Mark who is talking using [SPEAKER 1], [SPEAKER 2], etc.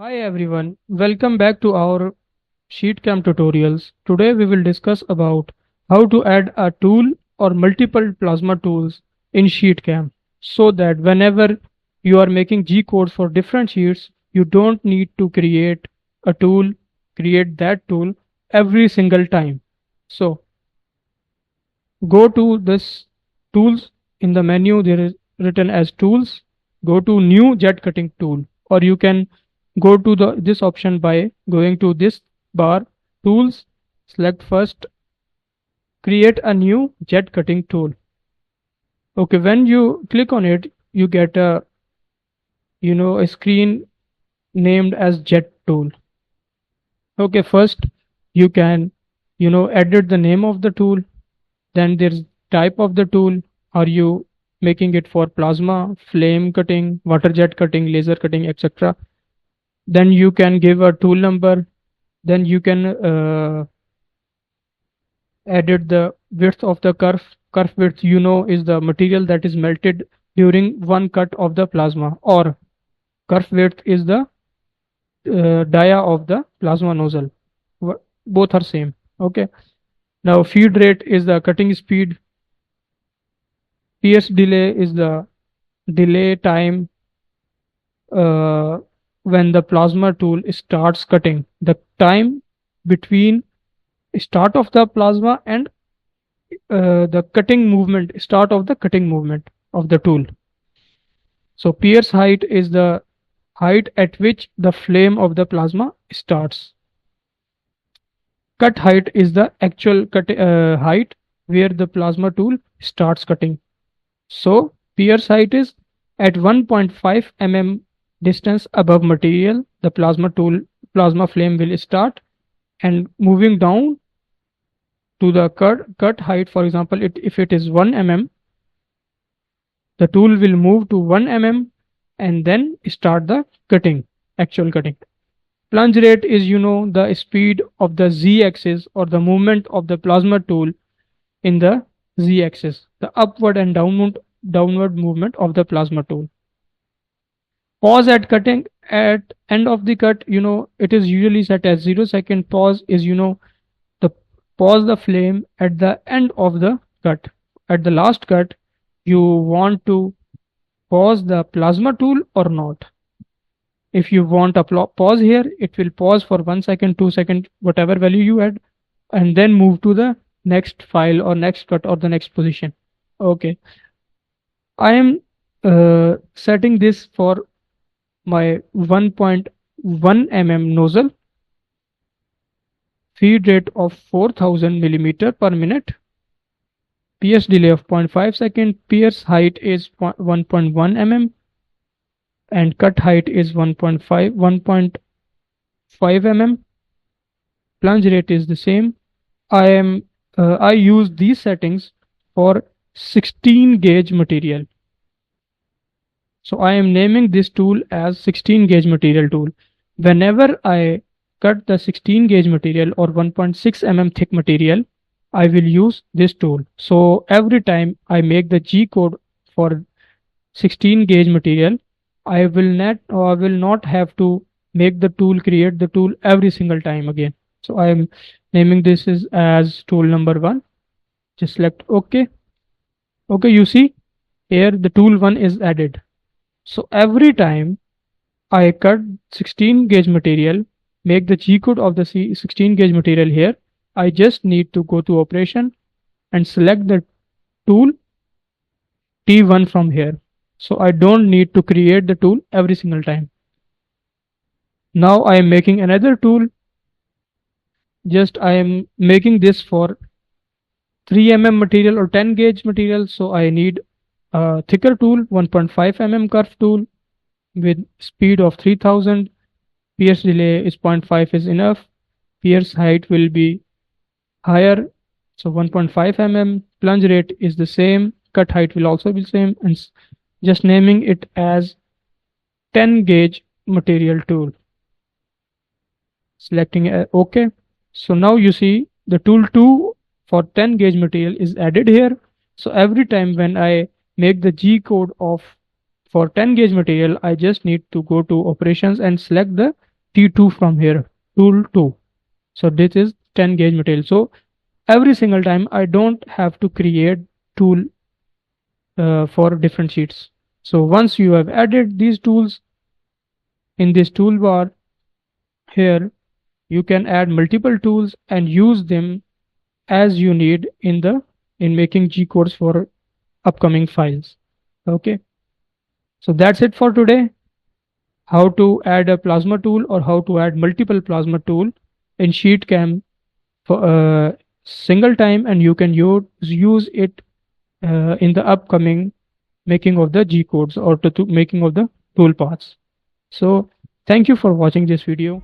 [SPEAKER 1] Hi everyone, welcome back to our Sheetcam tutorials. Today we will discuss about how to add a tool or multiple plasma tools in Sheetcam so that whenever you are making G codes for different sheets, you don't need to create that tool every single time. So go to this tools in the menu there is written as tools. Go to new jet cutting tool, or you can go to the this option by going to this bar tools, select first create a new jet cutting tool. Okay, when you click on it you get a screen named as jet tool. Okay, first you can edit the name of the tool. Then there's type of the tool. Are you making it for plasma, flame cutting, water jet cutting, laser cutting, etc.? Then you can give a tool number. Then you can edit the width of the curve. Curve width, is the material that is melted during one cut of the plasma, or curve width is the dia of the plasma nozzle. Both are same. Okay. Now feed rate is the cutting speed. Pierce delay is the delay time uh, when the plasma tool starts cutting. The time between start of the plasma and the cutting movement, start of the cutting movement of the tool. So pierce height is the height at which the flame of the plasma starts. Cut height is the actual height where the plasma tool starts cutting. So pierce height is at 1.5 mm distance above material, the plasma flame will start, and moving down to the cut height. For example, if it is 1 mm, the tool will move to 1 mm and then start the actual cutting. Plunge rate is the speed of the z-axis, or the movement of the plasma tool in the z-axis, the upward and downward movement of the plasma tool. Pause at cutting, at end of the cut, it is usually set as 0 second. Pause is the pause the flame at the end of the cut. At the last cut, you want to pause the plasma tool or not. If you want a pause here, it will pause for 1 second, 2 second, whatever value you add, and then move to the next file or next cut or the next position. Okay, I am setting this for my 1.1 mm nozzle, feed rate of 4000 millimeter per minute, pierce delay of 0.5 second, pierce height is 1.1 mm, and cut height is 1.5 mm. Plunge rate is the same. I use these settings for 16 gauge material. So I am naming this tool as 16 gauge material tool. Whenever I cut the 16 gauge material or 1.6 mm thick material, I will use this tool. So every time I make the G code for 16 gauge material, I will not have to make the tool, create the tool every single time again. So I am naming this as tool number 1. Just select OK. Okay, you see here the tool 1 is added. So every time I cut 16 gauge material, make the G code of the 16 gauge material here, I just need to go to operation and select the tool T1 from here. So I don't need to create the tool every single time. Now I am making another tool. Just I am making this for 3 mm material or 10 gauge material. So I need a thicker tool, 1.5 mm curve tool with speed of 3000. Pierce delay is 0.5 is enough. Pierce height will be higher, so 1.5 mm. Plunge rate is the same. Cut height will also be same, and just naming it as 10 gauge material tool. Selecting OK. So now you see the tool 2 for 10 gauge material is added here. So every time when I make the G code of for 10 gauge material, I just need to go to operations and select the T2 from here, tool 2. So this is 10 gauge material. So every single time I don't have to create tool for different sheets. So once you have added these tools in this toolbar here, you can add multiple tools and use them as you need in making G codes for upcoming files. Okay, so that's it for today. How to add a plasma tool or how to add multiple plasma tool in Sheetcam for a single time, and you can use it in the upcoming making of the G codes or to making of the tool paths. So thank you for watching this video.